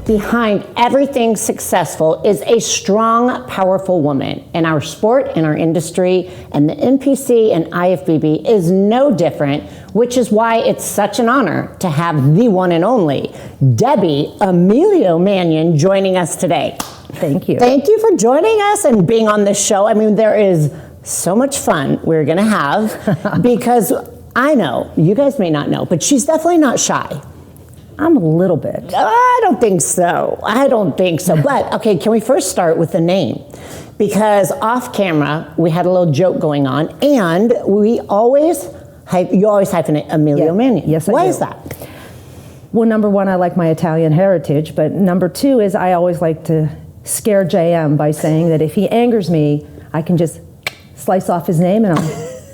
Behind everything successful is a strong, powerful woman. In our sport, in our industry, and the NPC and IFBB is no different, which is why it's such an honor to have the one and only Amelio Manion joining us today. Thank you. Thank you for joining us and being on this show. I mean, there is so much fun we're gonna have because I know, you guys may not know, but she's definitely not shy. I'm a little bit. I don't think so. But okay, can we first start with the name? Because off camera, we had a little joke going on, and you always hyphenate Amelio Manion. Yes, I do. Why is that? Well, number one, I like my Italian heritage, but number two is I always like to scare JM by saying that if he angers me, I can just slice off his name and I'm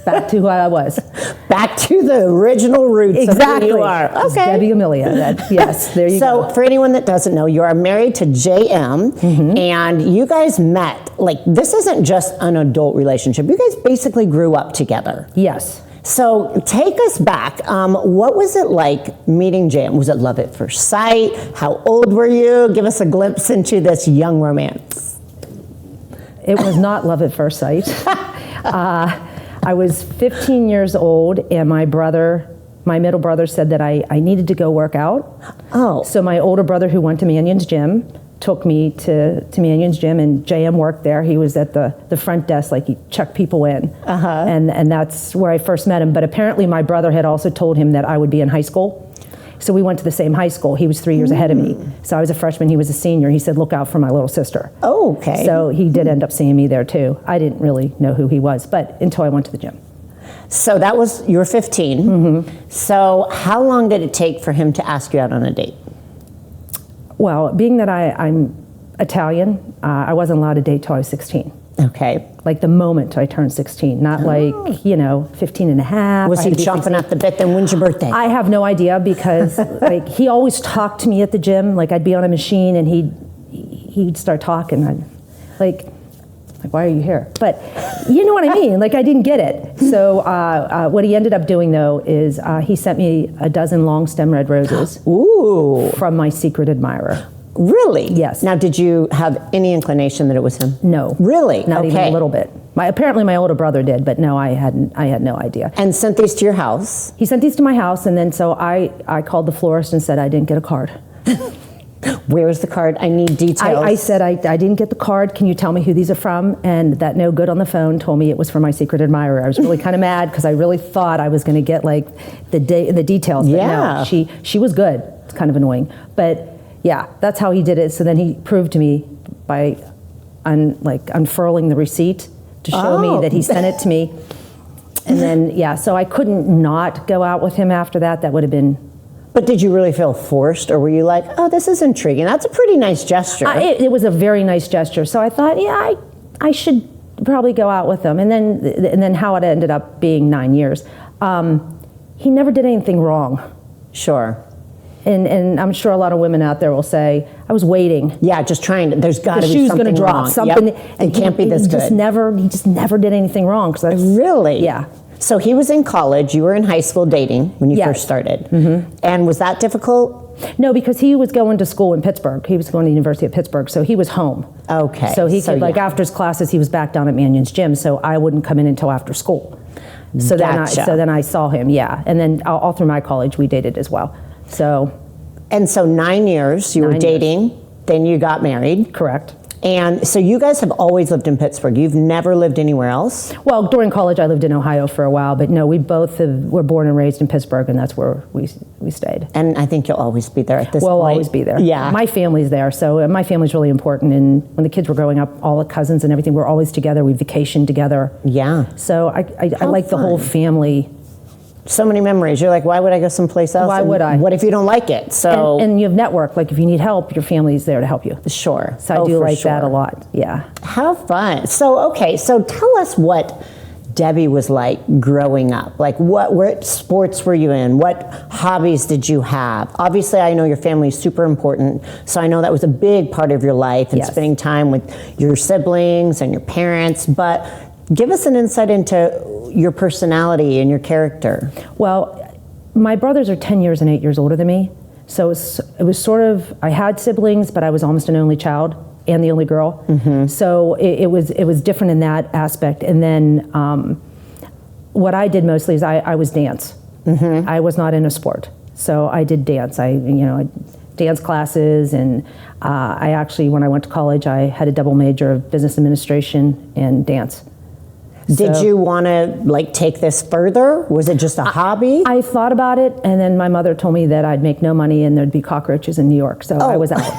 back to who I was. Back to the original roots of who you are. Okay. Debbie Amelia. Yes, there you go. So for anyone that doesn't know, you are married to JM, and you guys met, like, this isn't just an adult relationship. You guys basically grew up together. Yes. So take us back. What was it like meeting JM? Was it love at first sight? How old were you? Give us a glimpse into this young romance. It was not love at first sight. I was 15 years old, and my middle brother said that I needed to go work out. Oh. So my older brother, who went to Manion's gym, took me to Manion's gym, and JM worked there. He was at the front desk, like he checked people in. And that's where I first met him. But apparently my brother had also told him that I would be in high school. So we went to the same high school. He was 3 years ahead of me. So I was a freshman, he was a senior. He said, look out for my little sister. Oh, okay. So he did end up seeing me there too. I didn't really know who he was, but until I went to the gym. So that was, you were 15. So how long did it take for him to ask you out on a date? Well, being that I'm Italian, I wasn't allowed to date till I was 16. Okay. Like the moment I turned 16, not like, 15 and a half. Was he chomping at the bit then? When's your birthday? I have no idea because like he always talked to me at the gym. Like I'd be on a machine and he'd start talking. I'd, like, why are you here? But you know what I mean? Like I didn't get it. So what he ended up doing though is he sent me a dozen long stem red roses. Ooh. From my secret admirer. Really? Yes. Now, did you have any inclination that it was him? No. Really? Not even a little bit. Apparently my older brother did, but no, I had no idea. And sent these to your house? He sent these to my house, and then so I called the florist and said I didn't get a card. Where's the card? I need details. I said I didn't get the card. Can you tell me who these are from? And that no good on the phone told me it was from my secret admirer. I was really kind of mad because I really thought I was going to get like the details. But no, she was good. It's kind of annoying, but yeah, that's how he did it. So then he proved to me by unfurling the receipt to show me that he sent it to me. And then, so I couldn't not go out with him after that. That would have been. But did you really feel forced, or were you like, oh, this is intriguing? That's a pretty nice gesture. It was a very nice gesture. So I thought, I should probably go out with him. And then how it ended up being 9 years. He never did anything wrong. Sure. And I'm sure a lot of women out there will say, I was waiting. Yeah, just trying to, there's got to be something wrong. The shoe's going to drop. Something. Yep. It can't be this good. He just never did anything wrong. Really? Yeah. So he was in college, you were in high school dating when you first started. And was that difficult? No, because he was going to school in Pittsburgh. He was going to the University of Pittsburgh, so he was home. Okay. So he could, after his classes, he was back down at Manion's gym, so I wouldn't come in until after school. So then I saw him, and then all through my college, we dated as well. And so 9 years you were dating, then you got married. Correct. And so you guys have always lived in Pittsburgh. You've never lived anywhere else? Well, during college I lived in Ohio for a while, but no, we both were born and raised in Pittsburgh, and that's where we stayed. And I think you'll always be there at this point. We'll always be there. Yeah. My family's there, so my family's really important. And when the kids were growing up, all the cousins and everything, we're always together. We vacationed together. Yeah. So I like the whole family. So many memories. You're like, why would I go someplace else? Why would I? What if you don't like it? So and you have network. Like if you need help, your family's there to help you. Sure. So I do like that a lot. Yeah. How fun. So, okay. So tell us what Debbie was like growing up? Like what sports were you in? What hobbies did you have? Obviously, I know your family is super important, so I know that was a big part of your life and Yes. spending time with your siblings and your parents, but give us an insight into your personality and your character. Well, my brothers are 10 years and 8 years older than me, so it was sort of, I had siblings, but I was almost an only child and the only girl. So it was different in that aspect. And then what I did mostly is I was dance. I was not in a sport, so I did dance. I dance classes, and I actually, when I went to college, I had a double major of business administration and dance. Did you want to like take this further? Was it just a hobby? I thought about it, and then my mother told me that I'd make no money and there'd be cockroaches in New York, so I was out.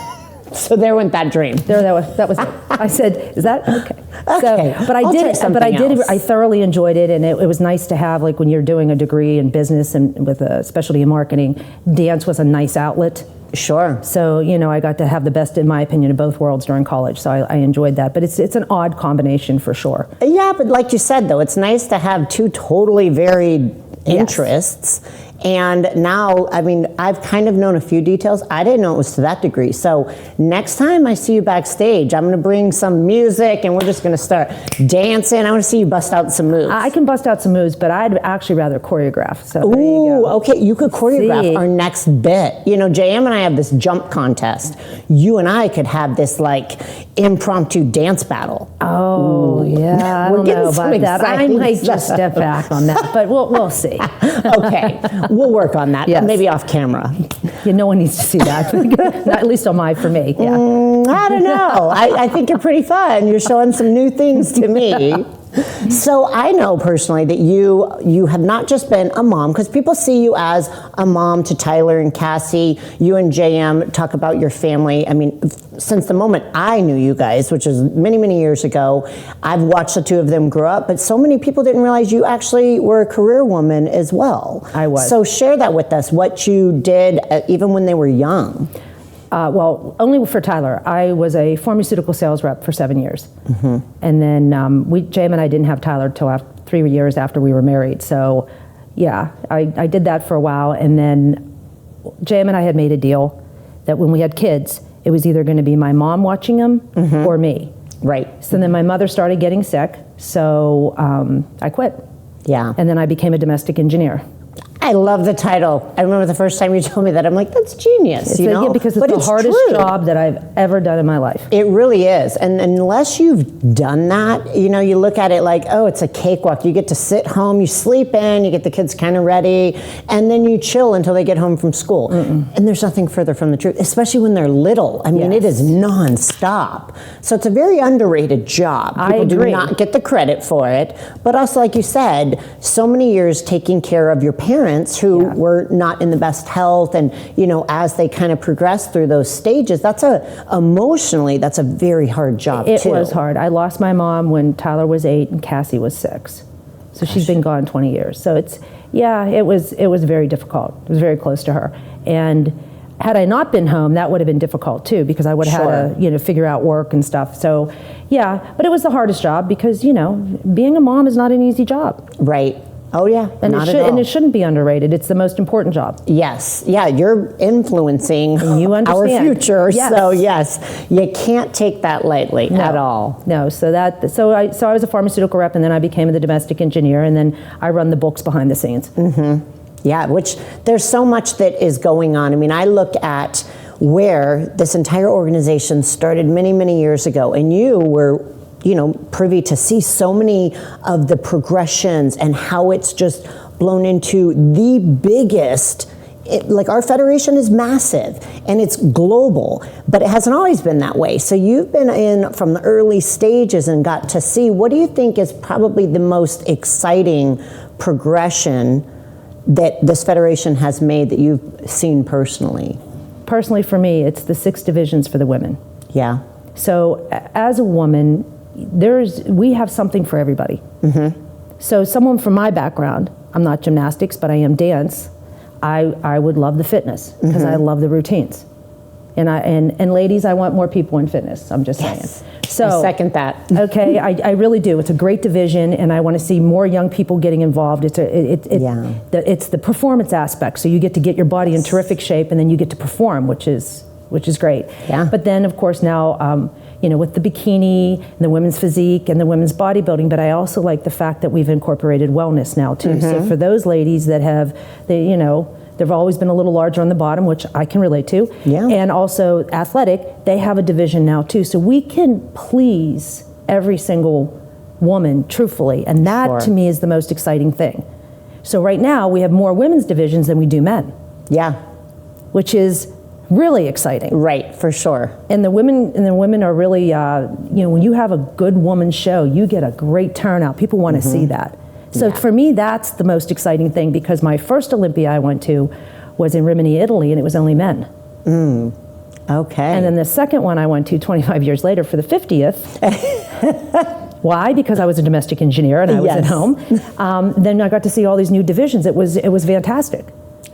So there went that dream. That was it. I said, "Is that okay?" Okay, So, but I did it. But I did. I thoroughly enjoyed it, and it was nice to have, like, when you're doing a degree in business and with a specialty in marketing, dance was a nice outlet. Sure. So I got to have the best, in my opinion, of both worlds during college. So I enjoyed that. But it's an odd combination for sure. Yeah, but like you said, though, it's nice to have two totally varied interests. And now, I mean, I've kind of known a few details. I didn't know it was to that degree. So next time I see you backstage, I'm going to bring some music and we're just going to start dancing. I want to see you bust out some moves. I can bust out some moves, but I'd actually rather choreograph. So there you Ooh, go. okay, you could choreograph See. our next bit. JM and I have this jump contest. You and I could have this like impromptu dance battle. Oh, yeah, I We're don't getting know some about that. I exciting might just stuff. step back on that, but we'll see. Okay, we'll work on that. Yes. Maybe off camera. Yeah, no one needs to see that. Not at least on for me. Yeah. I don't know. I think you're pretty fun. You're showing some new things to me. So I know personally that you have not just been a mom, because people see you as a mom to Tyler and Cassie. You and JM talk about your family. I mean, since the moment I knew you guys, which was many, many years ago, I've watched the two of them grow up, but so many people didn't realize you actually were a career woman as well. I was. So share that with us, what you did even when they were young. Well, only for Tyler. I was a pharmaceutical sales rep for 7 years. And then JM and I didn't have Tyler till 3 years after we were married. So yeah, I did that for a while. And then JM and I had made a deal that when we had kids, it was either going to be my mom watching them or me. Right. So then my mother started getting sick, so I quit. Yeah. And then I became a domestic engineer. I love the title. I remember the first time you told me that. I'm like, that's genius, Yeah, because it's the hardest job that I've ever done in my life. It really is. And unless you've done that, you look at it like, oh, it's a cakewalk. You get to sit home, you sleep in, you get the kids kind of ready, and then you chill until they get home from school. And there's nothing further from the truth, especially when they're little. I mean, It is nonstop. So it's a very underrated job. People do not get the credit for it. But also, like you said, so many years taking care of your parents who were not in the best health, and as they kind of progress through those stages, emotionally that's a very hard job. It was hard. I lost my mom when Tyler was 8 and Cassie was 6, so she's been gone 20 years. So it was very difficult. It was very close to her, and had I not been home, that would have been difficult too, because I would have had to figure out work and stuff. So but it was the hardest job, because being a mom is not an easy job. Right. Oh yeah, and it shouldn't be underrated. It's the most important job. Yes, yeah, you're influencing our future. Yes. So yes, you can't take that lightly at all. No, so I was a pharmaceutical rep, and then I became the domestic engineer, and then I run the books behind the scenes. Yeah, which there's so much that is going on. I mean, I look at where this entire organization started many, many years ago, and you were privy to see so many of the progressions and how it's just blown into the biggest. Like, our federation is massive and it's global, but it hasn't always been that way. So you've been in from the early stages and got to see, what do you think is probably the most exciting progression that this federation has made that you've seen personally? Personally, for me, it's the 6 divisions for the women. Yeah. So as a woman, we have something for everybody. So someone from my background, I'm not gymnastics, but I am dance. I would love the fitness, because I love the routines. And ladies, I want more people in fitness. I'm just saying. So I second that. Okay, I really do. It's a great division, and I want to see more young people getting involved. It's the performance aspect. So you get to get your body in terrific shape, and then you get to perform, which is great. Yeah. But then, of course, now with the bikini and the women's physique and the women's bodybuilding, but I also like the fact that we've incorporated wellness now too. So for those ladies that they've always been a little larger on the bottom, which I can relate to, and also athletic, they have a division now too. So we can please every single woman truthfully, and that to me is the most exciting thing. So right now we have more women's divisions than we do men. Yeah. Which is really exciting. Right, for sure. And the women are really, when you have a good woman show, you get a great turnout. People want to see that. So for me, that's the most exciting thing, because my first Olympia I went to was in Rimini, Italy, and it was only men. Okay. And then the second one I went to 25 years later for the 50th. Why? Because I was a domestic engineer and I was at home. Then I got to see all these new divisions. It was fantastic.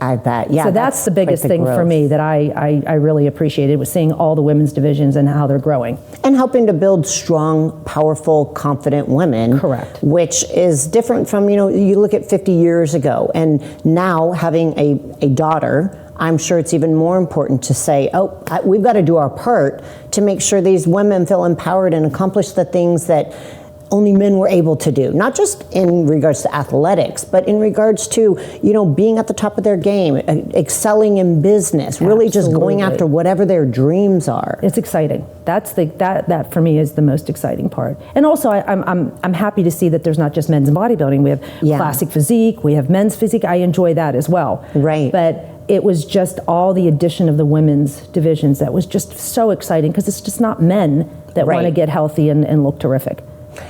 I bet, yeah. So that's the biggest thing for me that I really appreciated, was seeing all the women's divisions and how they're growing. And helping to build strong, powerful, confident women. Correct. Which is different from, you look at 50 years ago, and now having a daughter, I'm sure it's even more important to say, we've got to do our part to make sure these women feel empowered and accomplish the things that only men were able to do, not just in regards to athletics, but in regards to, being at the top of their game, excelling in business, really just going after whatever their dreams are. It's exciting. That for me is the most exciting part. And also I'm happy to see that there's not just men's bodybuilding. We have classic physique, we have men's physique. I enjoy that as well. Right. But it was just all the addition of the women's divisions that was just so exciting, because it's just not men that want to get healthy and look terrific.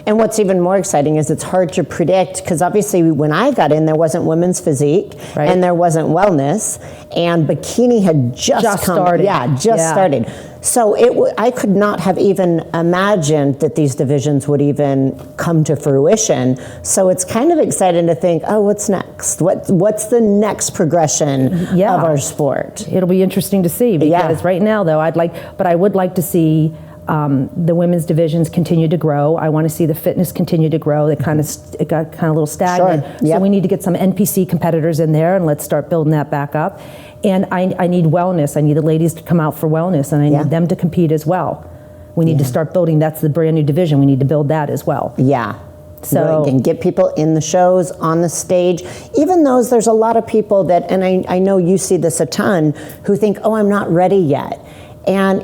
And what's even more exciting is it's hard to predict, because obviously when I got in, there wasn't women's physique and there wasn't wellness, and bikini had just started. Started. So I could not have even imagined that these divisions would even come to fruition. So it's kind of exciting to think, what's next? What's the next progression of our sport? It'll be interesting to see, because right now though, I would like to see the women's divisions continue to grow. I want to see the fitness continue to grow. It got kind of a little stagnant. Sure. Yep. So we need to get some NPC competitors in there, and let's start building that back up. And I need wellness. I need the ladies to come out for wellness, and I need them to compete as well. We need to start building. That's the brand new division. We need to build that as well. Yeah. So and get people in the shows, on the stage. Even there's a lot of people that, and I know you see this a ton, who think, I'm not ready yet. And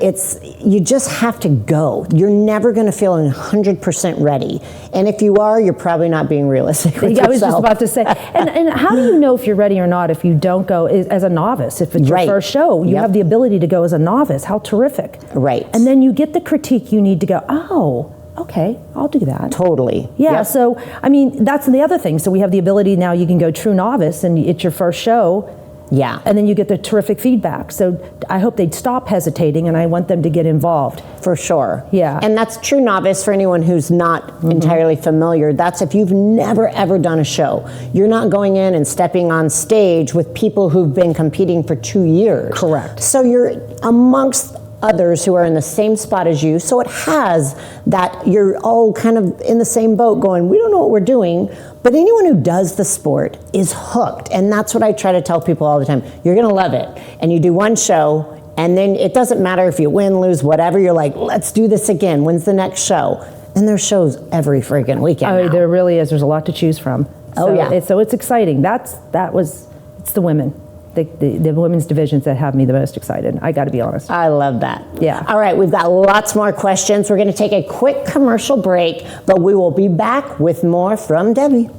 you just have to go. You're never going to feel 100% ready. And if you are, you're probably not being realistic with yourself. I was just about to say. And how do you know if you're ready or not if you don't go as a novice? If it's your first show, you have the ability to go as a novice. How terrific. Right. And then you get the critique you need to go, okay, I'll do that. Totally. Yeah, so, that's the other thing. So we have the ability now, you can go true novice, and it's your first show. Yeah. And then you get the terrific feedback. So I hope they'd stop hesitating, and I want them to get involved. For sure. Yeah. And that's true novice for anyone who's not entirely familiar. That's if you've never ever done a show. You're not going in and stepping on stage with people who've been competing for 2 years. Correct. So you're amongst others who are in the same spot as you. So it has that you're all kind of in the same boat going, we don't know what we're doing. But anyone who does the sport is hooked. And that's what I try to tell people all the time. You're going to love it. And you do one show, and then it doesn't matter if you win, lose, whatever. You're like, let's do this again. When's the next show? And there's shows every freaking weekend now. There really is. There's a lot to choose from. So it's exciting. It's the women. The women's divisions that have me the most excited. I got to be honest. I love that. Yeah. All right, we've got lots more questions. We're going to take a quick commercial break, but we will be back with more from Debbie.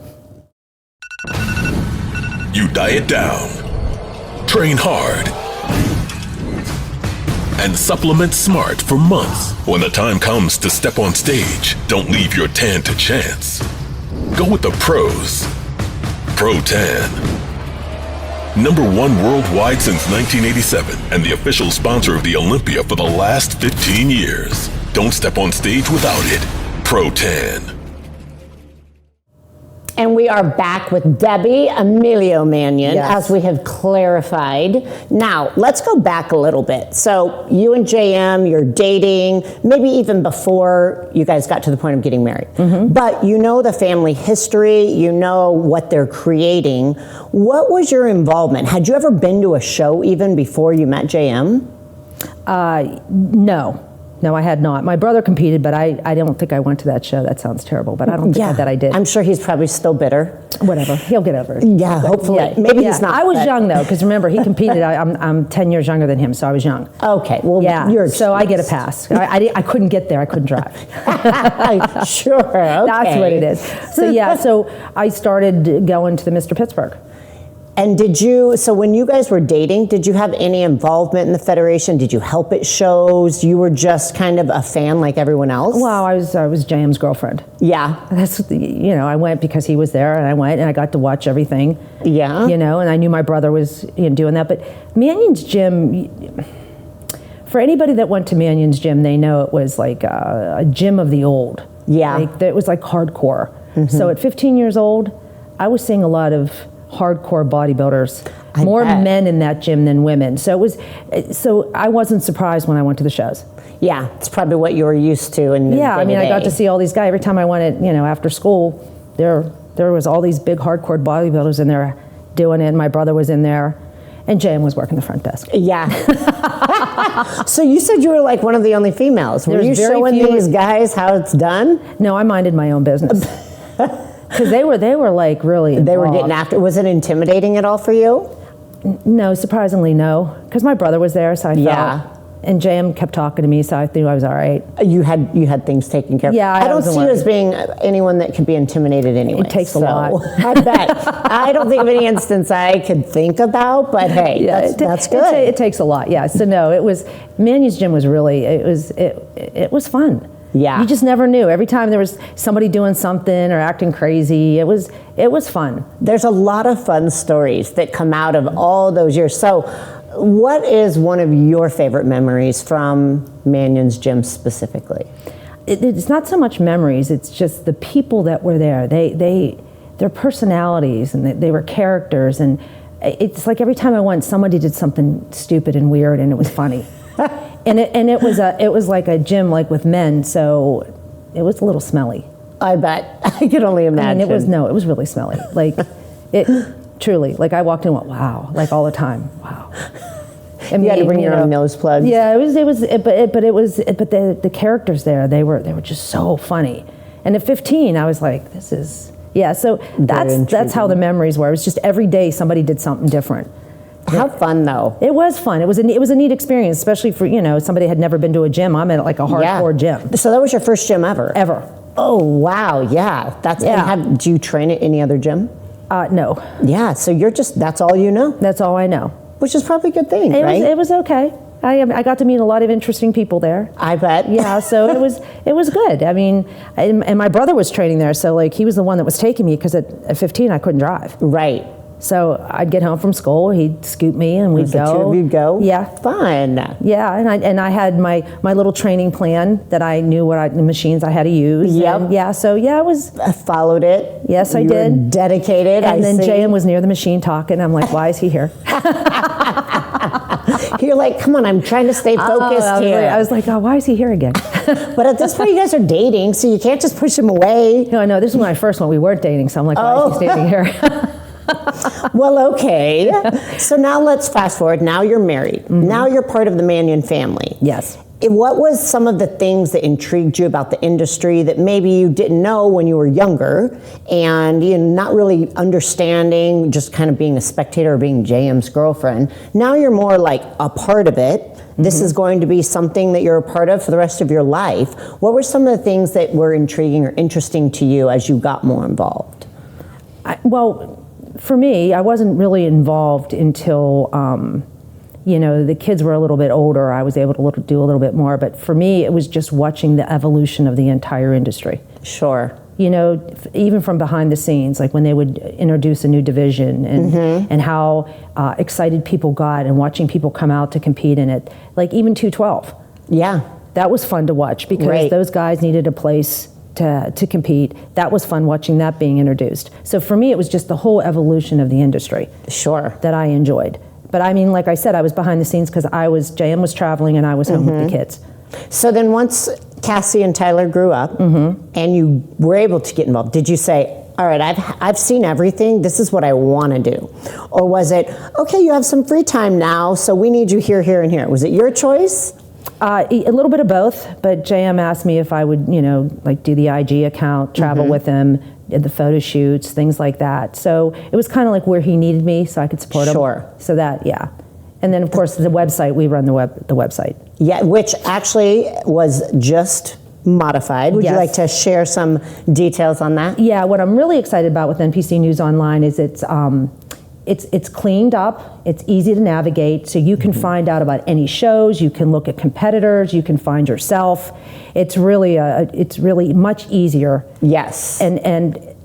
You diet down, train hard, and supplement smart for months. When the time comes to step on stage, don't leave your tan to chance. Go with the pros. Pro Tan. #1 worldwide since 1987 and the official sponsor of the Olympia for the last 15 years. Don't step on stage without it. Pro Tan. And we are back with Debbie Amelio Manion, as we have clarified. Now, let's go back a little bit. So you and JM, you're dating, maybe even before you guys got to the point of getting married. But you know the family history, you know what they're creating. What was your involvement? Had you ever been to a show even before you met JM? No, I had not. My brother competed, but I don't think I went to that show. That sounds terrible, but I don't think that I did. I'm sure he's probably still bitter. Whatever, he'll get over it. Yeah, hopefully. Maybe he's not. I was young though, because remember, he competed. I'm 10 years younger than him, so I was young. Okay, well, you're so I get a pass. I couldn't get there. I couldn't drive. Sure, okay. That's what it is. So I started going to the Mr. Pittsburgh. And so when you guys were dating, did you have any involvement in the federation? Did you help at shows? You were just kind of a fan like everyone else? Well, I was JM's girlfriend. Yeah. That's, I went because he was there, and I went and I got to watch everything. Yeah. And I knew my brother was doing that. But Manion's gym, for anybody that went to Manion's gym, they know it was like a gym of the old. Yeah. It was like hardcore. So at 15 years old, I was seeing a lot of hardcore bodybuilders, more men in that gym than women. So I wasn't surprised when I went to the shows. Yeah, it's probably what you were used to. I got to see all these guys every time I went. After school, there was all these big hardcore bodybuilders in there doing it. And my brother was in there, and JM was working the front desk. Yeah. So you said you were like one of the only females. Were you showing these guys how it's done? No, I minded my own business. Because they were like really involved. They were getting after. Was it intimidating at all for you? No, surprisingly no. Because my brother was there, so I felt. And JM kept talking to me, so I knew I was all right. You had things taken care of. Yeah, I don't see you as being anyone that could be intimidated anyway. It takes a lot. I bet. I don't think of any instance I could think about, but hey, that's good. It takes a lot. Yeah. So no, Manion's gym was really it was fun. Yeah. You just never knew. Every time there was somebody doing something or acting crazy, it was fun. There's a lot of fun stories that come out of all those years. So what is one of your favorite memories from Manion's gym specifically? It's not so much memories, it's just the people that were there. Their personalities, and they were characters, and it's like every time I went, somebody did something stupid and weird, and it was funny. And it was like a gym like with men, so it was a little smelly. I bet. I could only imagine. It was really smelly. Like truly. Like I walked in and went, wow, like all the time. Wow. You had to bring your own nose plugs. Yeah, but the characters there, they were just so funny. And at 15, I was like, this is so that's how the memories were. It was just every day somebody did something different. How fun though. It was fun. It was a neat experience, especially for somebody had never been to a gym. I'm at like a hardcore gym. So that was your first gym ever? Ever. Oh wow, yeah. Do you train at any other gym? No. Yeah, so that's all you know? That's all I know. Which is probably a good thing, right? It was okay. I got to meet a lot of interesting people there. I bet. Yeah, so it was good. I mean, and my brother was training there, so like he was the one that was taking me because at 15 I couldn't drive. Right. So I'd get home from school, he'd scoop me, and we'd go. The two of you go? Yeah. Fun. Yeah, and I had my little training plan that I knew the machines I had to use. Yep. And it was. I followed it. Yes, I did. Were dedicated. And then JM was near the machine talking. I'm like, why is he here? You're like, come on, I'm trying to stay focused here. I was like, oh, why is he here again? But at this point, you guys are dating, so you can't just push him away. No, I know. This is when I first went. We weren't dating, so I'm like, why is he standing here? Well, okay. So now let's fast forward. Now you're married. Mm-hmm. Now you're part of the Manion family. Yes. What was some of the things that intrigued you about the industry that maybe you didn't know when you were younger and not really understanding, just kind of being a spectator or being JM's girlfriend? Now you're more like a part of it. Mm-hmm. This is going to be something that you're a part of for the rest of your life. What were some of the things that were intriguing or interesting to you as you got more involved? For me, I wasn't really involved until, the kids were a little bit older. I was able to do a little bit more. But for me, it was just watching the evolution of the entire industry. Sure. Even from behind the scenes, like when they would introduce a new division and how excited people got and watching people come out to compete in it. Like even 212. Yeah. That was fun to watch because those guys needed a place to compete. That was fun watching that being introduced. So for me, it was just the whole evolution of the industry. Sure. That I enjoyed. But I mean, like I said, I was behind the scenes because JM was traveling and I was home with the kids. So then once Cassie and Tyler grew up and you were able to get involved, did you say, all right, I've seen everything, this is what I want to do? Or was it, okay, you have some free time now, so we need you here, here, and here? Was it your choice? A little bit of both, but JM asked me if I would, like do the IG account, travel with him, did the photo shoots, things like that. So it was kind of like where he needed me so I could support him. Sure. So that, yeah. And then of course the website, we run the website. Yeah, which actually was just modified. Would you like to share some details on that? Yeah, what I'm really excited about with NPC News Online is it's cleaned up, it's easy to navigate, so you can find out about any shows, you can look at competitors, you can find yourself. It's really much easier. Yes. And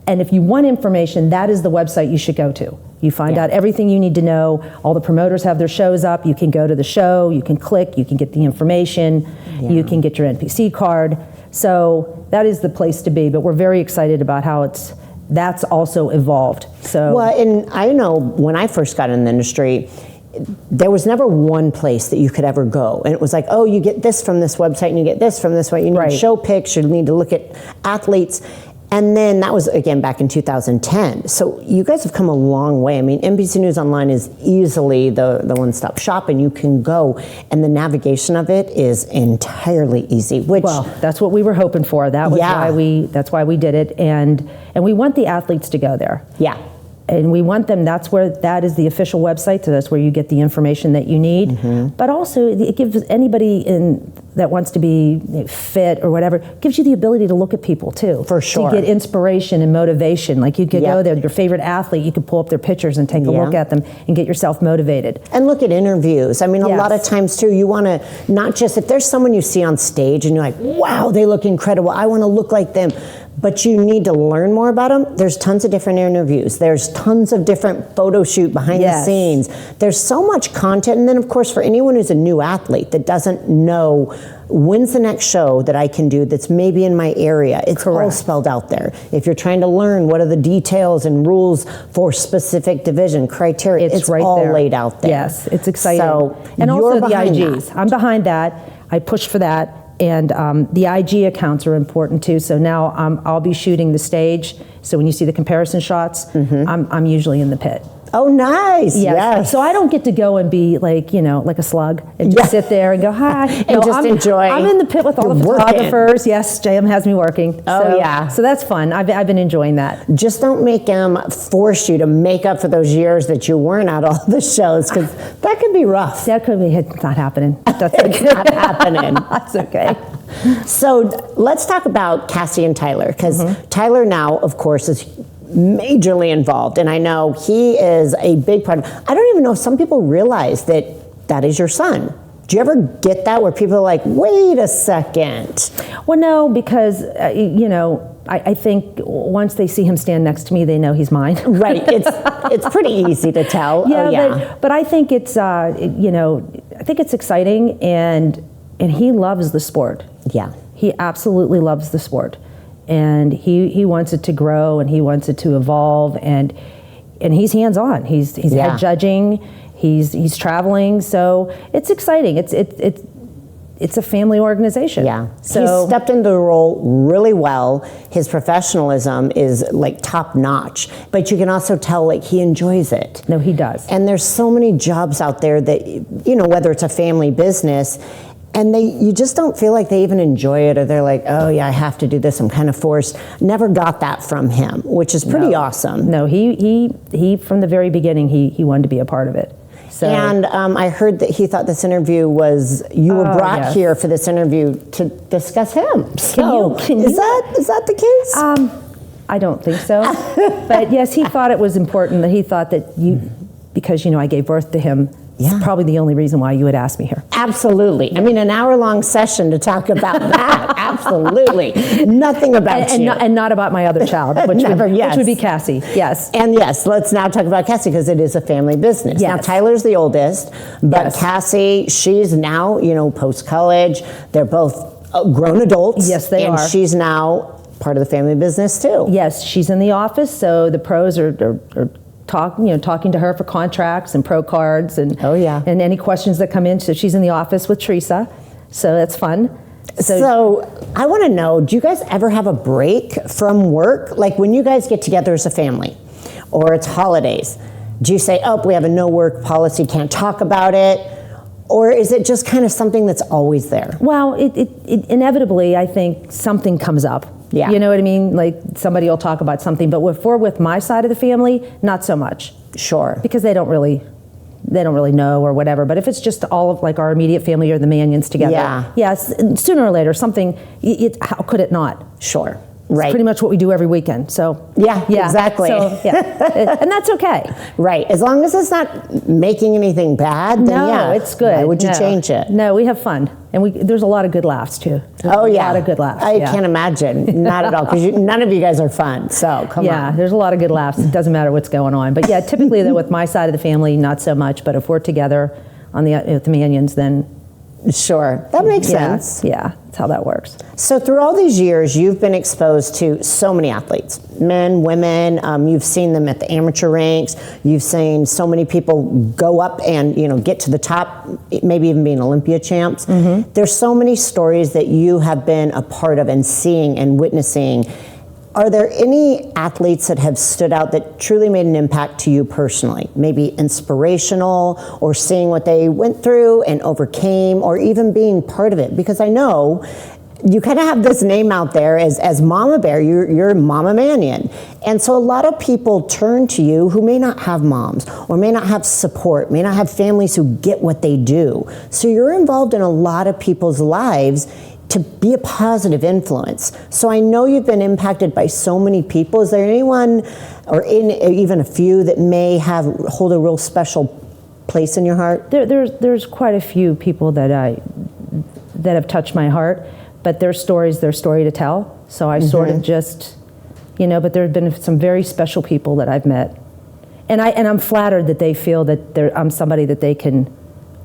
if you want information, that is the website you should go to. You find out everything you need to know. All the promoters have their shows up. You can go to the show, you can click, you can get the information, you can get your NPC card. So that is the place to be, but we're very excited about how that's also evolved. So well, and I know when I first got in the industry, there was never one place that you could ever go. And it was like, oh, you get this from this website and you get this from this way. You need to show pics, you need to look at athletes. And then that was, again, back in 2010. So you guys have come a long way. I mean, NBC News Online is easily the one-stop shop, and you can go, and the navigation of it is entirely easy. Well, that's what we were hoping for. That was that's why we did it, and we want the athletes to go there. Yeah. And we want them, that is the official website, so that's where you get the information that you need. But also, it gives anybody that wants to be fit or whatever, gives you the ability to look at people too. For sure. To get inspiration and motivation. Like you could go there, your favorite athlete, you could pull up their pictures and take a look at them and get yourself motivated. And look at interviews. I mean, a lot of times too, you want to not just, if there's someone you see on stage and you're like, wow, they look incredible, I want to look like them. But you need to learn more about them. There's tons of different interviews. There's tons of different photo shoot behind the scenes. There's so much content. And then, of course, for anyone who's a new athlete that doesn't know when's the next show that I can do that's maybe in my area, it's all spelled out there. If you're trying to learn what are the details and rules for specific division, criteria, it's right all there. Laid out there. Yes, it's exciting. So and also the IGs. I'm behind that. I push for that. And the IG accounts are important too. So now I'll be shooting the stage. So when you see the comparison shots, I'm usually in the pit. Oh, nice. Yes. So I don't get to go and be like, like a slug and just sit there and go, hi. And just enjoy. I'm in the pit with all the photographers. Yes, JM has me working. So that's fun. I've been enjoying that. Just don't make them force you to make up for those years that you weren't at all the shows, because that could be rough. That could be, it's not happening. That's okay. It's not happening. That's okay. So let's talk about Cassie and Tyler, because Tyler now, of course, is majorly involved, and I know he is a big part of, I don't even know if some people realize that is your son. Do you ever get that where people are like, wait a second? Well, no, because I think once they see him stand next to me, they know he's mine. Right. It's pretty easy to tell. But I think it's I think it's exciting, and he loves the sport. Yeah. He absolutely loves the sport. And he wants it to grow, and he wants it to evolve, and he's hands-on. He's head judging, he's traveling, so it's exciting. It's a family organization. Yeah. So he stepped into the role really well. His professionalism is like top notch, but you can also tell like he enjoys it. No, he does. And there's so many jobs out there that, whether it's a family business, and you just don't feel like they even enjoy it, or they're like, oh yeah, I have to do this, I'm kind of forced. Never got that from him, which is pretty awesome. No, he from the very beginning, he wanted to be a part of it. So, and I heard that he thought this interview was, you were brought here for this interview to discuss him. So is that the case? I don't think so. But yes, he thought it was important, that he thought that because I gave birth to him, it's probably the only reason why you would ask me here. Absolutely. I mean, an hour-long session to talk about that. Absolutely. Nothing about you. And not about my other child, which would be Cassie. Yes. And yes, let's now talk about Cassie, because it is a family business. Yes. Now, Tyler's the oldest, but Cassie, she's now, post-college. They're both grown adults. Yes, they are. And she's now part of the family business too. Yes, she's in the office, so the pros are talking to her for contracts and pro cards and and any questions that come in. So she's in the office with Teresa, so that's fun. So I want to know, do you guys ever have a break from work? Like when you guys get together as a family, or it's holidays, do you say, oh, we have a no work policy, can't talk about it? Or is it just kind of something that's always there? Well, it inevitably, I think something comes up. Yeah. You know what I mean? Like somebody will talk about something, but if we're with my side of the family, not so much. Sure. Because they don't really know or whatever. But if it's just all of like our immediate family or the Manions together, yes, sooner or later something. How could it not? Sure. It's right. pretty much what we do every weekend. So yeah, exactly. So, and that's okay. Right. As long as it's not making anything bad, then it's good. Why would you change it? No, we have fun, and there's a lot of good laughs too. There's a lot of good laughs. I can't imagine. Not at all, because none of you guys are fun. So come on. Yeah, there's a lot of good laughs. It doesn't matter what's going on. But yeah, typically with my side of the family, not so much. But if we're together on with the Manions, then sure, that makes sense. Yeah, that's how that works. So through all these years, you've been exposed to so many athletes, men, women. You've seen them at the amateur ranks. You've seen so many people go up and get to the top, maybe even being Olympia champs. Mm-hmm. There's so many stories that you have been a part of and seeing and witnessing. Are there any athletes that have stood out that truly made an impact to you personally? Maybe inspirational, or seeing what they went through and overcame, or even being part of it? Because I know you kind of have this name out there as Mama Bear. You're Mama Manion. And so a lot of people turn to you who may not have moms, or may not have support, may not have families who get what they do. So you're involved in a lot of people's lives to be a positive influence. So I know you've been impacted by so many people. Is there anyone, or even a few, that may hold a real special place in your heart? There's quite a few people that have touched my heart, but their story to tell. So I sort of just, but there have been some very special people that I've met, and I'm flattered that they feel that I'm somebody that they can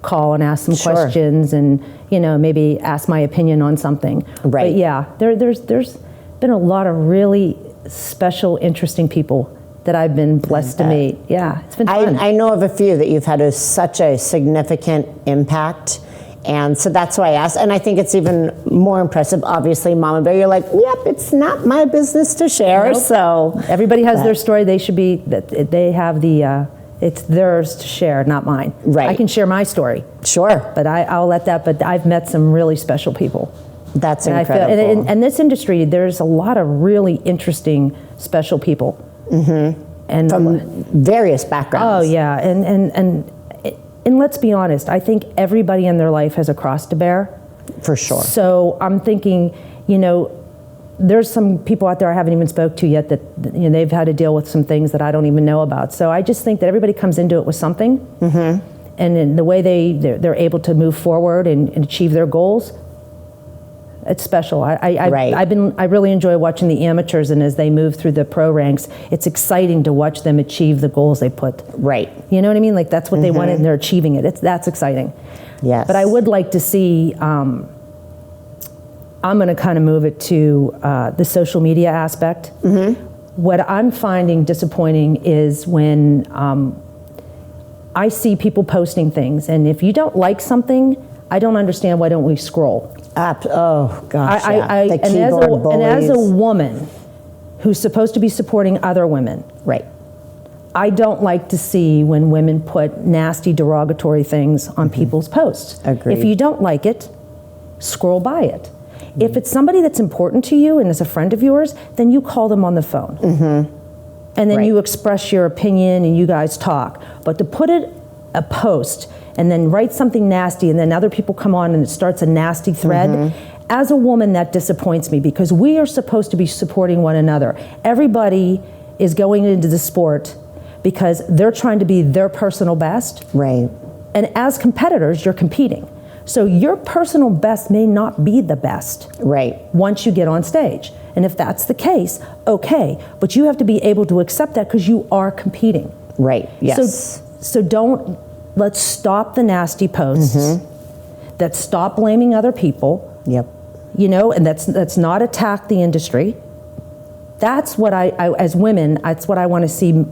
call and ask some questions, and maybe ask my opinion on something. Right. But yeah, there's been a lot of really special, interesting people that I've been blessed to meet. Yeah, it's been fun. I know of a few that you've had such a significant impact, and so that's why I asked. And I think it's even more impressive. Obviously, Mama Bear, you're like, yep, it's not my business to share. Nope. So everybody has their story. They should be that they have the. It's theirs to share, not mine. Right. I can share my story. Sure. But I'll let that, but I've met some really special people. That's and incredible. I feel, and this industry, there's a lot of really interesting, special people. Mm-hmm. And from various backgrounds. Oh, yeah. And let's be honest, I think everybody in their life has a cross to bear. For sure. So I'm thinking, there's some people out there I haven't even spoke to yet that they've had to deal with some things that I don't even know about. So I just think that everybody comes into it with something, and in the way they're able to move forward and achieve their goals, it's special. I really enjoy watching the amateurs, and as they move through the pro ranks, it's exciting to watch them achieve the goals they put. Right. You know what I mean? Like that's what they wanted, and they're achieving it. That's exciting. Yes. But I would like to see. I'm going to kind of move it to the social media aspect. Mm-hmm. What I'm finding disappointing is when I see people posting things, and if you don't like something, I don't understand why don't we scroll. Oh gosh, the keyboard bullies. And as a woman who's supposed to be supporting other women, right? I don't like to see when women put nasty, derogatory things on people's posts. Agreed. If you don't like it, scroll by it. If it's somebody that's important to you and is a friend of yours, then you call them on the phone. Mm-hmm. And then you express your opinion and you guys talk. But to put a post and then write something nasty and then other people come on and it starts a nasty thread, as a woman, that disappoints me, because we are supposed to be supporting one another. Everybody is going into the sport because they're trying to be their personal best. Right. And as competitors, you're competing. So your personal best may not be the best once you get on stage. And if that's the case, okay. But you have to be able to accept that because you are competing. Right, yes. So let's stop the nasty posts. Let's stop blaming other people. Yep. And let's not attack the industry. That's what I as women, that's what I want to see.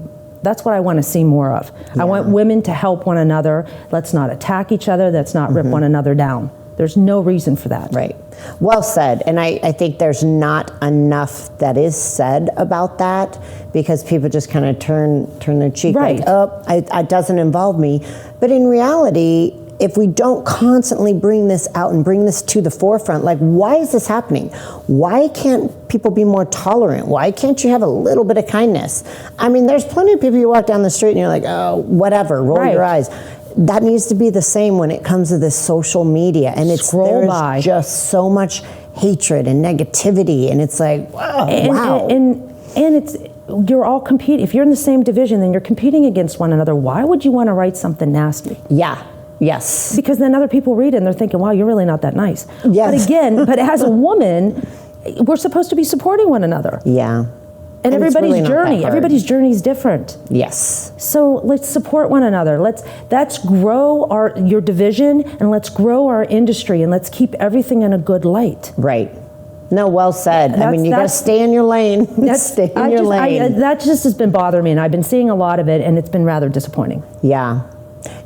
That's what I want to see more of. Yeah. I want women to help one another. Let's not attack each other. Let's not rip one another down. There's no reason for that. Right. Well said. And I think there's not enough that is said about that, because people just kind of turn their cheek like, oh, it doesn't involve me. But in reality, if we don't constantly bring this out and bring this to the forefront, like, why is this happening? Why can't people be more tolerant? Why can't you have a little bit of kindness? I mean, there's plenty of people you walk down the street and you're like, oh, whatever, roll your eyes. That needs to be the same when it comes to this social media. And there's just so much hatred and negativity, and it's like, wow. And it's, you're all competing. If you're in the same division, then you're competing against one another. Why would you want to write something nasty? Yeah. Yes. Because then other people read it and they're thinking, wow, you're really not that nice. Yes. But again, as a woman, we're supposed to be supporting one another. Yeah. And everybody's journey is different. Yes. So let's support one another. Let's grow your division, and let's grow our industry, and let's keep everything in a good light. Right. No, well said. I mean, you got to stay in your lane. Stay in your lane. That just has been bothering me, and I've been seeing a lot of it, and it's been rather disappointing. Yeah.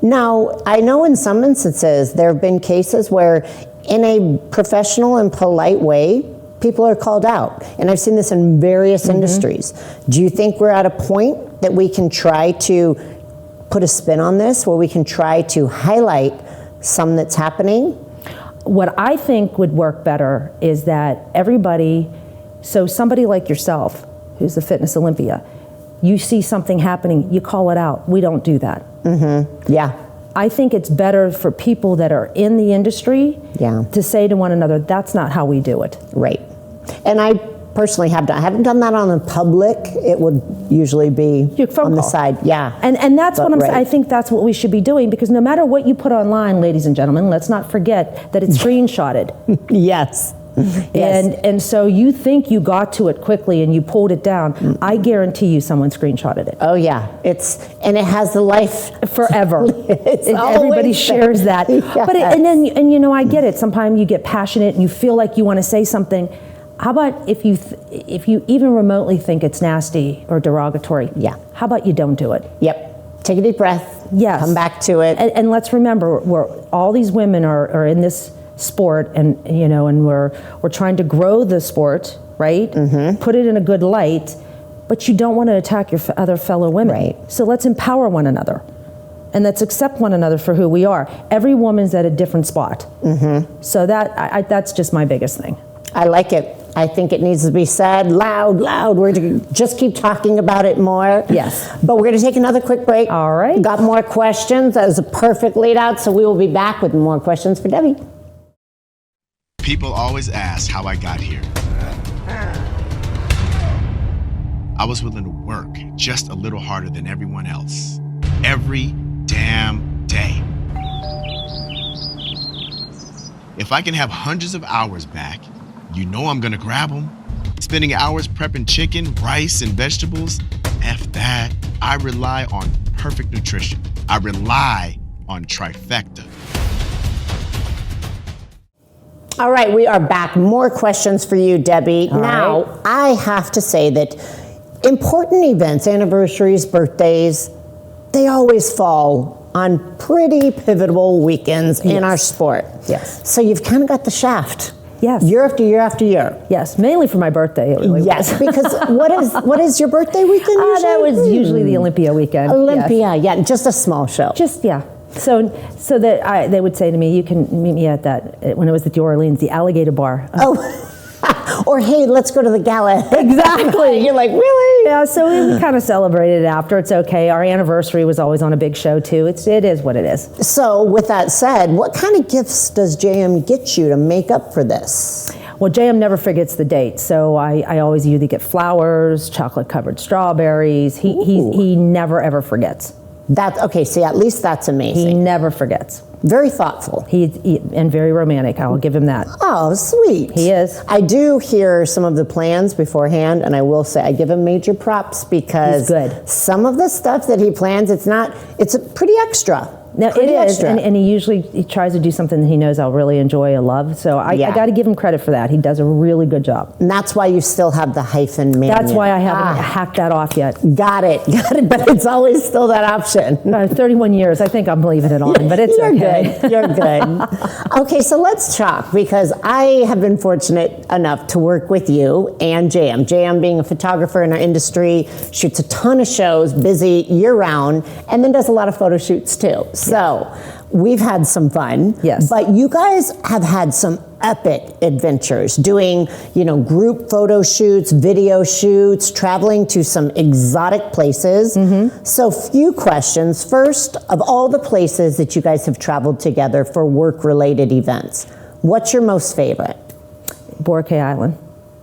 Now, I know in some instances there have been cases where, in a professional and polite way, people are called out. And I've seen this in various industries. Do you think we're at a point that we can try to put a spin on this, where we can try to highlight some that's happening? What I think would work better is that somebody like yourself, who's a fitness Olympia, you see something happening, you call it out. We don't do that. Yeah. I think it's better for people that are in the industry to say to one another, that's not how we do it. Right. And I personally I haven't done that on the public. It would usually be on the side. Yeah. And that's what I'm saying. I think that's what we should be doing, because no matter what you put online, ladies and gentlemen, let's not forget that it's screenshotted. Yes. And so you think you got to it quickly and you pulled it down. I guarantee you someone screenshotted it. Oh yeah, it has the life forever. Everybody shares that. Yes. But I get it. Sometimes you get passionate and you feel like you want to say something. How about if you even remotely think it's nasty or derogatory? Yeah. How about you don't do it? Yep. Take a deep breath. Yes. Come back to it. And let's remember, all these women are in this sport, and we're trying to grow the sport, right? Put it in a good light, but you don't want to attack your other fellow women. Right. So let's empower one another, and let's accept one another for who we are. Every woman's at a different spot. So that's just my biggest thing. I like it. I think it needs to be said loud. We're going to just keep talking about it more. Yes. But we're going to take another quick break. All right. Got more questions. That was a perfect lead out, so we will be back with more questions for Debbie. People always ask how I got here. I was willing to work just a little harder than everyone else. Every damn day. If I can have hundreds of hours back, you know I'm gonna grab them. Spending hours prepping chicken, rice, and vegetables, F that. I rely on perfect nutrition. I rely on Trifecta. All right, we are back. More questions for you, Debbie. Now, I have to say that important events, anniversaries, birthdays, they always fall on pretty pivotal weekends in our sport. Yes. So you've kind of got the shaft. Yes. Year after year after year. Yes, mainly for my birthday. It really yes, was. Because what is your birthday weekend usually? That was usually the Olympia weekend. Olympia, yeah, just a small show. So that they would say to me, you can meet me at that, when it was at the Orleans, the Alligator Bar. Or hey, let's go to the gala. Exactly. You're like, really? Yeah, so we kind of celebrated it after. It's okay. Our anniversary was always on a big show too. It is what it is. So with that said, what kind of gifts does JM get you to make up for this? Well, JM never forgets the date, so I always either get flowers, chocolate-covered strawberries. He never, ever forgets. Okay, see, at least that's amazing. He never forgets. Very thoughtful. And very romantic. I'll give him that. Oh, sweet. He is. I do hear some of the plans beforehand, and I will say I give him major props because he's good. Some of the stuff that he plans, it's pretty extra. No, pretty it is, extra. and he tries to do something that he knows I'll really enjoy or love. So I got to give him credit for that. He does a really good job. And that's why you still have the hyphen Manion. That's why I haven't hacked that off yet. Got it. But it's always still that option. 31 years, I think I'm leaving it on, but it's okay. Good. You're good. Okay, so let's talk, because I have been fortunate enough to work with you and JM. JM being a photographer in our industry, shoots a ton of shows, busy year-round, and then does a lot of photo shoots too. So we've had some fun. Yes. But you guys have had some epic adventures, doing, group photo shoots, video shoots, traveling to some exotic places. So few questions. First, of all the places that you guys have traveled together for work-related events, what's your most favorite? Boracay Island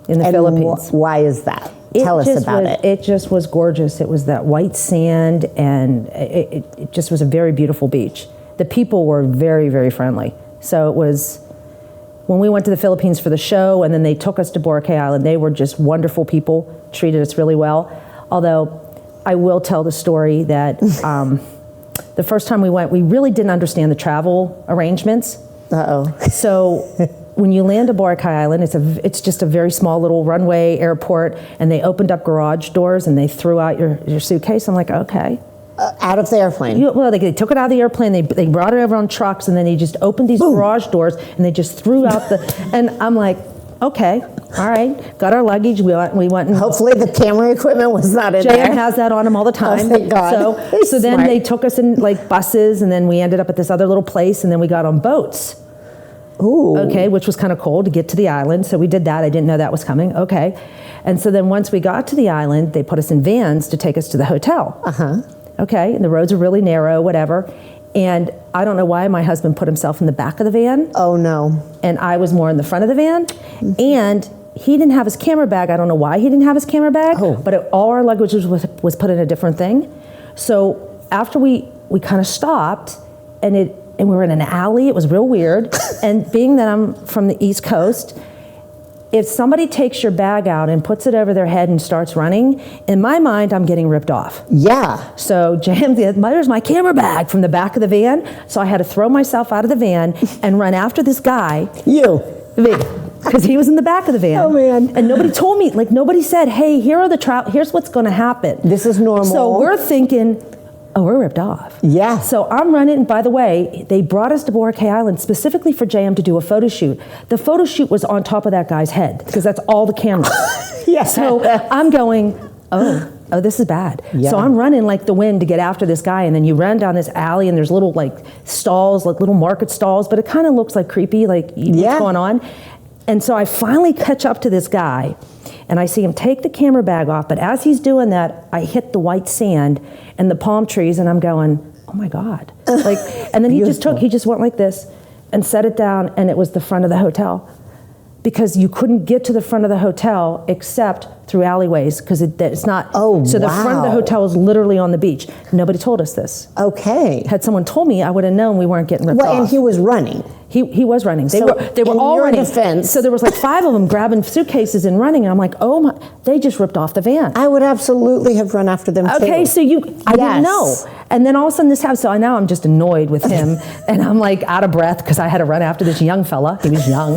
in the Philippines. Why is that? Tell us about it. It just was gorgeous. It was that white sand, and it just was a very beautiful beach. The people were very, very friendly. So it was, when we went to the Philippines for the show, and then they took us to Boracay Island, they were just wonderful people, treated us really well. Although, I will tell the story that the first time we went, we really didn't understand the travel arrangements. So when you land at Boracay Island, it's just a very small little runway airport, and they opened up garage doors and they threw out your suitcase. I'm like, okay. Out of the airplane? They took it out of the airplane, they brought it over on trucks, and then they just opened these garage doors and they just threw out and I'm like, okay, all right. Got our luggage, we went and... Hopefully the camera equipment was not in there. JM has that on him all the time. Oh, thank God. So then they took us in like buses, and then we ended up at this other little place, and then we got on boats. Ooh. Okay, which was kind of cool to get to the island. So we did that. I didn't know that was coming. Okay. And so then once we got to the island, they put us in vans to take us to the hotel. Okay, and the roads are really narrow, whatever. And I don't know why my husband put himself in the back of the van. Oh, no. And I was more in the front of the van. And he didn't have his camera bag. I don't know why he didn't have his camera bag, but all our luggage was put in a different thing. So after we kind of stopped, and we were in an alley. It was real weird. And being that I'm from the East Coast, if somebody takes your bag out and puts it over their head and starts running, in my mind, I'm getting ripped off. Yeah. So there's my camera bag from the back of the van. So I had to throw myself out of the van and run after this guy. You. Me. Because he was in the back of the van. Oh, man. And nobody told me, nobody said, hey, here's what's going to happen. This is normal. So we're thinking, oh, we're ripped off. Yeah. So I'm running, and by the way, they brought us to Boracay Island specifically for JM to do a photo shoot. The photo shoot was on top of that guy's head, because that's all the cameras. Yes. So I'm going, oh, this is bad. Yeah. So I'm running like the wind to get after this guy, and then you run down this alley, and there's little stalls, little market stalls, but it kind of looks like creepy, what's going on. And so I finally catch up to this guy, and I see him take the camera bag off, but as he's doing that, I hit the white sand and the palm trees, and I'm going, oh my God. And then he just went like this and set it down, and it was the front of the hotel. Because you couldn't get to the front of the hotel except through alleyways, because it's not. Oh, so the front of the hotel is literally on the beach. Nobody told us this. Okay. Had someone told me, I would have known we weren't getting ripped off. And he was running. He was running. They were in all your running. Defense, so there was 5 of them grabbing suitcases and running. And I'm like, oh my, they just ripped off the van. I would absolutely have run after them too. Okay, so I didn't know. And then all of a sudden this happened. So now I'm just annoyed with him. And I'm out of breath because I had to run after this young fella. He was young.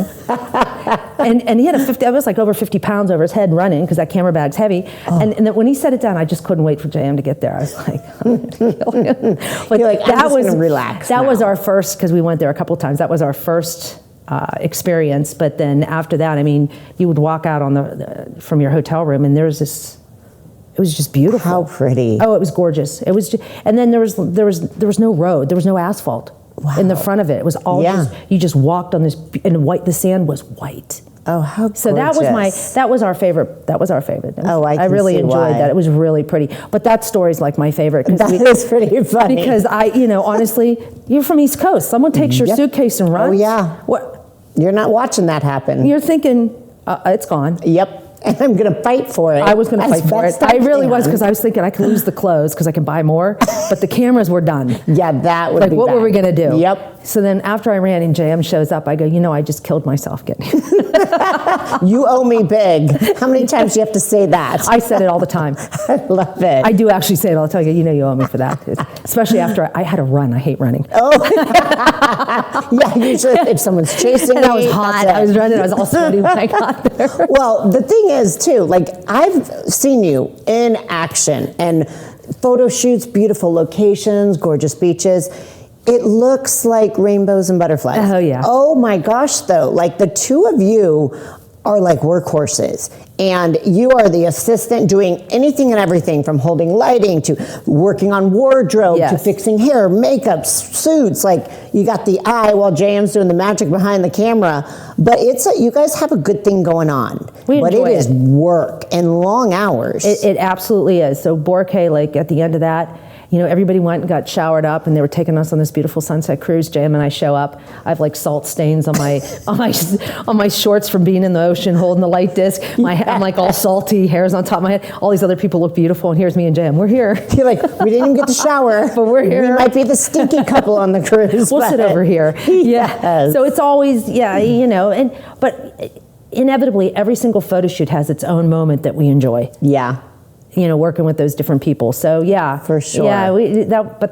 and he had I was over 50 pounds over his head running, because that camera bag's heavy. And then when he set it down, I just couldn't wait for JM to get there. I was like, I'm going to kill him. But I'm just going to relax That now. was our first, because we went there a couple of times. That was our first experience. But then after that, you would walk out from your hotel room, and there's this. It was just beautiful. How pretty. Oh, it was gorgeous. It was, and then there was no road. There was no asphalt in the front of it. It was all you just walked on this, and the sand was white. Oh, how gorgeous. So that was our favorite. That was our favorite. I really enjoyed why. that. It was really pretty. But that story's my favorite. That is pretty funny. Because honestly, you're from East Coast. Someone takes your suitcase and runs. Oh, yeah. What? You're not watching that happen. You're thinking, it's gone. Yep. And I'm going to fight for it. I was going to fight for it. I really was, because I was thinking I could lose the clothes because I can buy more, but the cameras were done. Yeah, that would be what bad. were we going to do? Yep. So then after I ran and JM shows up, I go, I just killed myself getting You owe me big. How many times do you have to say that? I said it all the time. I love it. I do actually say it all the time. You owe me for that. Especially after I had a run. I hate running. Oh. Yeah, usually if someone's chasing and me. I was hot. I was running. I was all sweaty when I got there. Well, the thing is, too, like, I've seen you in action and photo shoots, beautiful locations, gorgeous beaches. It looks like rainbows and butterflies. Oh, yeah. Oh, my gosh, though. Like, the two of you are like workhorses. And you are the assistant doing anything and everything from holding lighting to working on wardrobe to fixing hair, makeup, suits. Like, you got the eye while JM's doing the magic behind the camera. But you guys have a good thing going on. But it is work and long hours. It absolutely is. So Boracay, like at the end of that, everybody went and got showered up, and they were taking us on this beautiful sunset cruise. JM and I show up. I have like salt stains on my on my shorts from being in the ocean, holding the light disc. I'm like all salty, hair's on top of my head. All these other people look beautiful, and here's me and JM. We're here. You're like, we didn't even get to shower, but we're here. We might be the stinky couple on the cruise. We'll sit over here. Yeah. So it's always but inevitably every single photo shoot has its own moment that we enjoy. Yeah. Working with those different people. So yeah, for sure. Yeah,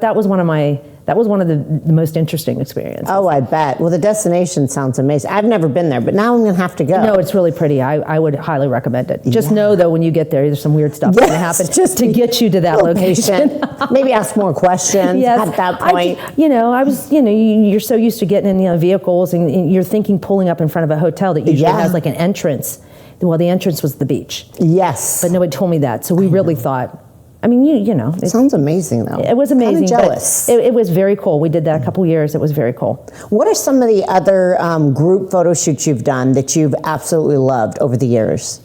that was one of the most interesting experiences. Oh, I bet. Well, the destination sounds amazing. I've never been there, but now I'm going to have to go. No, it's really pretty. I would highly recommend it. Just know though, when you get there, there's some weird stuff going to happen just to get you to that location. Maybe ask more questions at that point. You're so used to getting in vehicles, and you're thinking pulling up in front of a hotel that usually has like an entrance. Well, the entrance was the beach. Yes. But nobody told me that. So we really thought, it sounds amazing, though. It was amazing. Kind of jealous. It was very cool. We did that a couple years. It was very cool. What are some of the other group photo shoots you've done that you've absolutely loved over the years?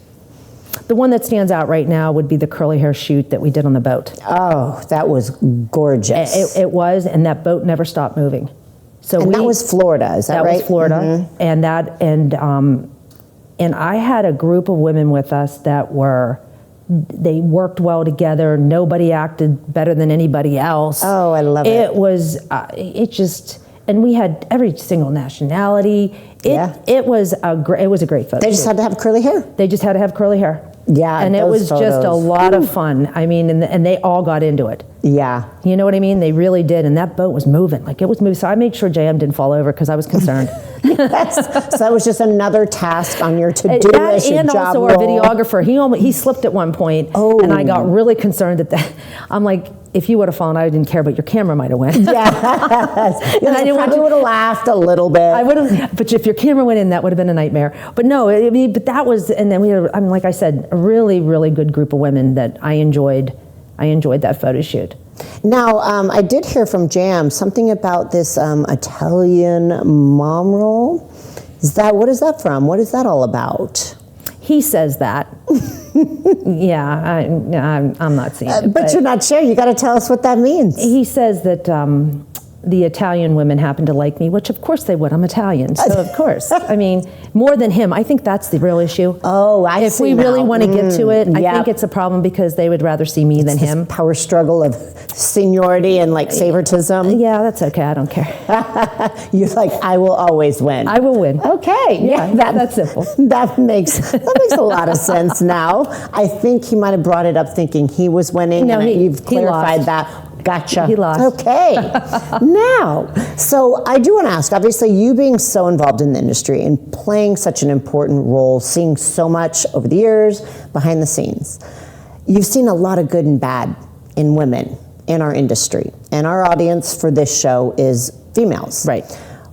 The one that stands out right now would be the curly hair shoot that we did on the boat. Oh, that was gorgeous. It was, and that boat never stopped moving. So that was Florida, is that right? That was Florida, and I had a group of women with us that they worked well together. Nobody acted better than anybody else. Oh, I love it. It was, and we had every single nationality. It was a great photo. They just had to have curly hair. They just had to have curly hair. Yeah, and it was just a lot of fun. And they all got into it. Yeah. You know what I mean? They really did. And that boat was moving. Like, it was moving. So I made sure JM didn't fall over because I was concerned. Yes. So that was just another task on your to-do list. And job also role. Our videographer, he slipped at one point. Oh. And I got really concerned at that. I'm like, if you would have fallen, I didn't care, but your camera might have went. Yes. And I probably would have laughed a little bit. I would have, but if your camera went in, that would have been a nightmare. But no, but that was, and then we had, like I said, a really, really good group of women that I enjoyed that photo shoot. Now, I did hear from Jam something about this Italian mom roll. What is that from? What is that all about? He says that. Yeah, I'm not seeing it. But you're not sure. You got to tell us what that means. He says that the Italian women happen to like me, which of course they would. I'm Italian, so of course. More than him. I think that's the real issue. Oh, I see. If we really want to get to it, I think it's a problem because they would rather see me than him. Power struggle of seniority and like favoritism. Yeah, that's okay. I don't care. You're like, I will always win. I will win. Okay. Yeah, that's simple. That makes a lot of sense now. I think he might have brought it up thinking he was winning. No, you've clarified lost. that. Gotcha. He lost. Okay. Now, so I do want to ask, obviously you being so involved in the industry and playing such an important role, seeing so much over the years behind the scenes, you've seen a lot of good and bad in women in our industry. And our audience for this show is females. Right.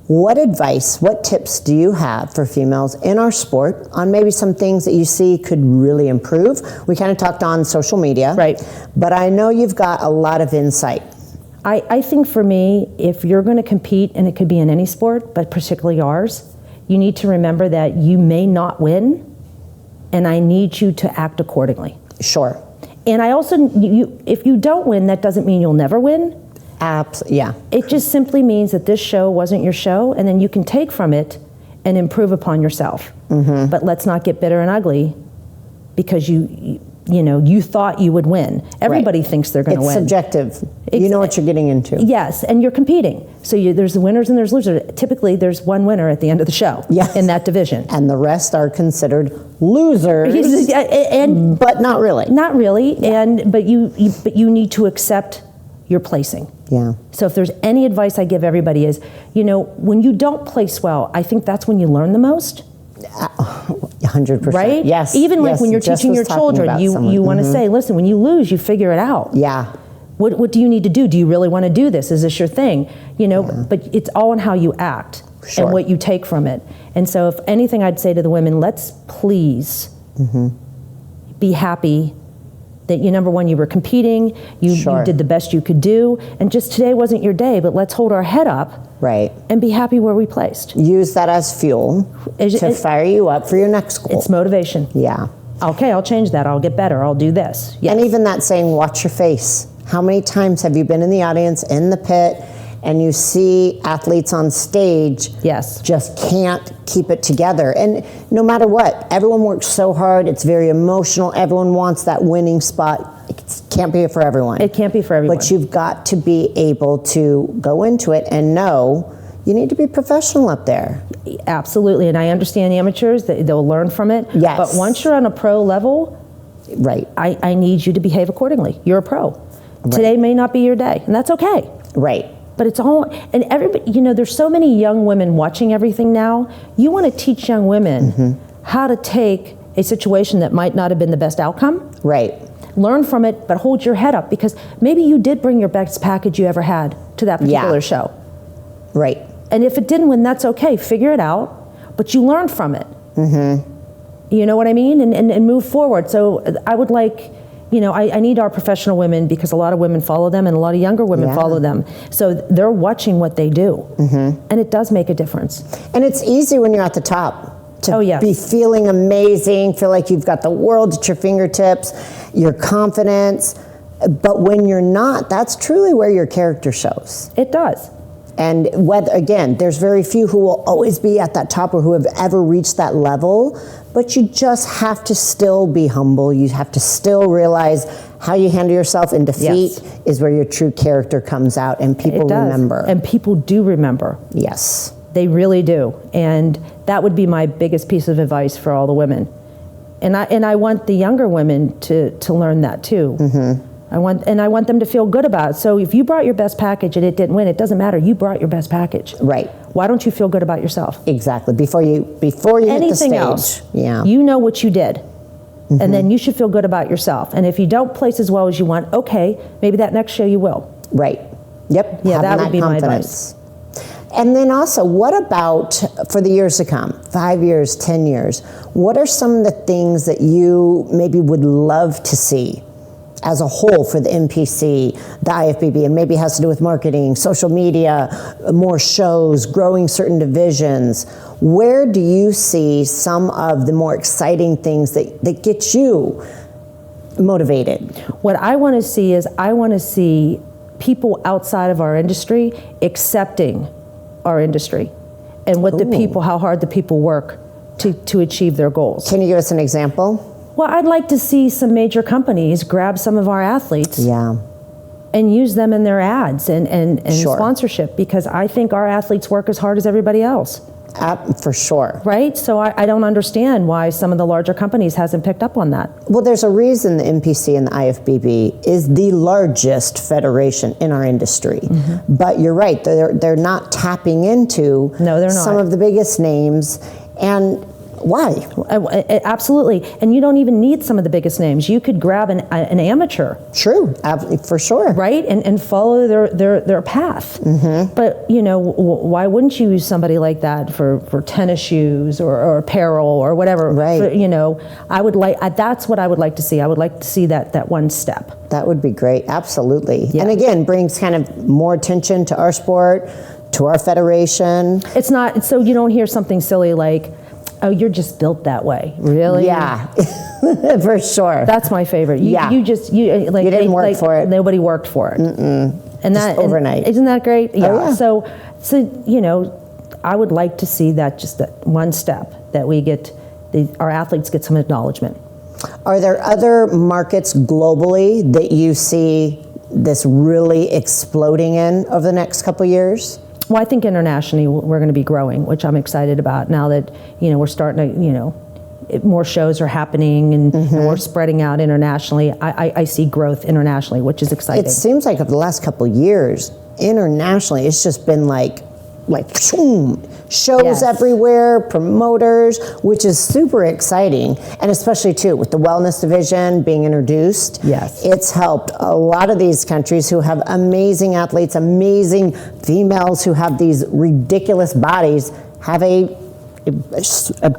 What advice, what tips do you have for females in our sport on maybe some things that you see could really improve? We kind of talked on social media. Right. But I know you've got a lot of insight. I think for me, if you're going to compete, and it could be in any sport, but particularly ours, you need to remember that you may not win, and I need you to act accordingly. Sure. And I also, if you don't win, that doesn't mean you'll never win. Yeah. It just simply means that this show wasn't your show, and then you can take from it and improve upon yourself. Mm-hmm. But let's not get bitter and ugly because you thought you would win. Everybody thinks they're going to win. It's subjective. You know what you're getting into. Yes, and you're competing. So there's the winners and there's losers. Typically, there's one winner at the end of the show in that division. And the rest are considered losers, but not really. Not really, but you need to accept your placing. Yeah. So if there's any advice I give everybody is, when you don't place well, I think that's when you learn the most. 100%. Right? Yes. Even like yes, when you're just teaching was your talking children, about you someone. want to say, listen, when you lose, you figure it out. Yeah. What do you need to do? Do you really want to do this? Is this your thing? But it's all in how you act and what you take from it. And so if anything I'd say to the women, let's please be happy that number one, you were competing, you did the best you could do, and just today wasn't your day, but let's hold our head up and be happy where we placed. Use that as fuel to fire you up for your next goal. It's motivation. Yeah. Okay, I'll change that. I'll get better. I'll do this. Yes. And even that saying, watch your face. How many times have you been in the audience, in the pit, and you see athletes on stage just can't keep it together? And no matter what, everyone works so hard. It's very emotional. Everyone wants that winning spot. It can't be for everyone. It can't be for everyone. But you've got to be able to go into it and know you need to be professional up there. Absolutely. And I understand the amateurs, they'll learn from it. Yes. But once you're on a pro level, I need you to behave accordingly. You're a pro. Today may not be your day, and that's okay. Right. But it's all, and everybody, there's so many young women watching everything now. You want to teach young women how to take a situation that might not have been the best outcome. Right. Learn from it, but hold your head up, because maybe you did bring your best package you ever had to that particular show. Right. And if it didn't win, that's okay. Figure it out, but you learn from it. You know what I mean? And move forward. So I would like, I need our professional women, because a lot of women follow them and a lot of younger women follow them. So they're watching what they do. And it does make a difference. And it's easy when you're at the top to be feeling amazing, feel like you've got the world at your fingertips, your confidence. But when you're not, that's truly where your character shows. It does. And again, there's very few who will always be at that top or who have ever reached that level, but you just have to still be humble. You have to still realize how you handle yourself in defeat is where your true character comes out, and people remember. And people do remember. Yes. They really do. And that would be my biggest piece of advice for all the women. And I want the younger women to learn that too. I want them to feel good about it. So if you brought your best package and it didn't win, it doesn't matter. You brought your best package. Right. Why don't you feel good about yourself? Exactly. Before you hit the stage. Anything else. Yeah. You know what you did. And then you should feel good about yourself. And if you don't place as well as you want, okay, maybe that next show you will. Right. Yep. Yeah, that would be my advice. And then also, what about for the years to come, 5 years, 10 years, what are some of the things that you maybe would love to see as a whole for the NPC, the IFBB, and maybe has to do with marketing, social media, more shows, growing certain divisions? Where do you see some of the more exciting things that get you motivated? What I want to see is people outside of our industry accepting our industry and how hard the people work to achieve their goals. Can you give us an example? Well, I'd like to see some major companies grab some of our athletes and use them in their ads and sponsorship, because I think our athletes work as hard as everybody else. For sure. Right? So I don't understand why some of the larger companies hasn't picked up on that. Well, there's a reason the NPC and the IFBB is the largest federation in our industry. But you're right, they're not tapping into some of the biggest names. And why? Absolutely. And you don't even need some of the biggest names. You could grab an amateur. True, for sure. Right? And follow their path. But, why wouldn't you use somebody like that for tennis shoes or apparel or whatever? Right. That's what I would like to see. I would like to see that one step. That would be great. Absolutely. Yeah. And again, brings kind of more attention to our sport, to our federation. It's not, so you don't hear something silly like, oh, you're just built that way. Really? Yeah, for sure. That's my favorite. You didn't work for it. Nobody worked for it. And just overnight. Isn't that great? Yeah. Oh, yeah. So I would like to see that just that one step that we get, our athletes get some acknowledgement. Are there other markets globally that you see this really exploding in over the next couple years? Well, I think internationally we're going to be growing, which I'm excited about now that, we're starting to, more shows are happening and we're spreading out internationally. I see growth internationally, which is exciting. It seems like over the last couple of years, internationally, it's just been like boom, shows everywhere, promoters, which is super exciting. And especially too, with the wellness division being introduced, it's helped a lot of these countries who have amazing athletes, amazing females who have these ridiculous bodies, have a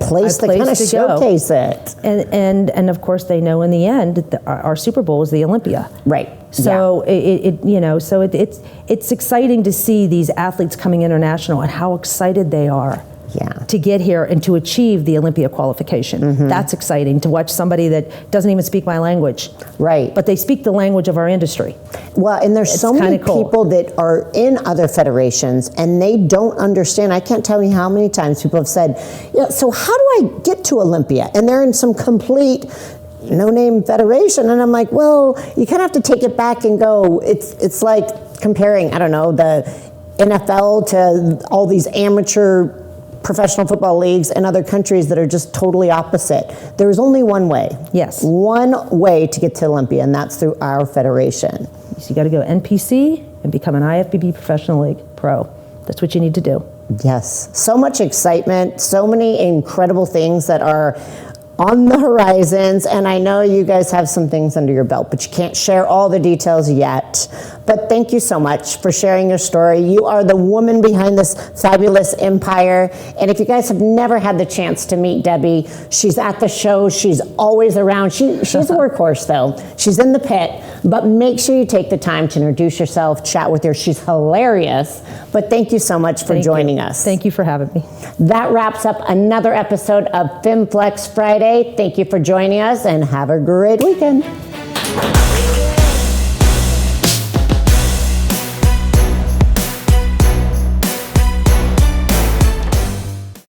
place to kind of showcase it. And of course they know in the end that our Super Bowl is the Olympia. Right. So it's exciting to see these athletes coming international and how excited they are to get here and to achieve the Olympia qualification. That's exciting to watch somebody that doesn't even speak my language. Right. But they speak the language of our industry. Well, and there's so many people that are in other federations and they don't understand. I can't tell you how many times people have said, so how do I get to Olympia? And they're in some complete no-name federation, and I'm like, well, you kind of have to take it back and go. It's like comparing, I don't know, the NFL to all these amateur professional football leagues in other countries that are just totally opposite. There is only one way. Yes. One way to get to Olympia, and that's through our federation. So you got to go NPC and become an IFBB Professional League Pro. That's what you need to do. Yes. So much excitement, so many incredible things that are on the horizons, and I know you guys have some things under your belt, but you can't share all the details yet. But thank you so much for sharing your story. You are the woman behind this fabulous empire, and if you guys have never had the chance to meet Debbie, she's at the show, she's always around. She's a workhorse though. She's in the pit, but make sure you take the time to introduce yourself, chat with her. She's hilarious. But thank you so much for joining us. Thank you for having me. That wraps up another episode of FemFlex Friday. Thank you for joining us and have a great weekend.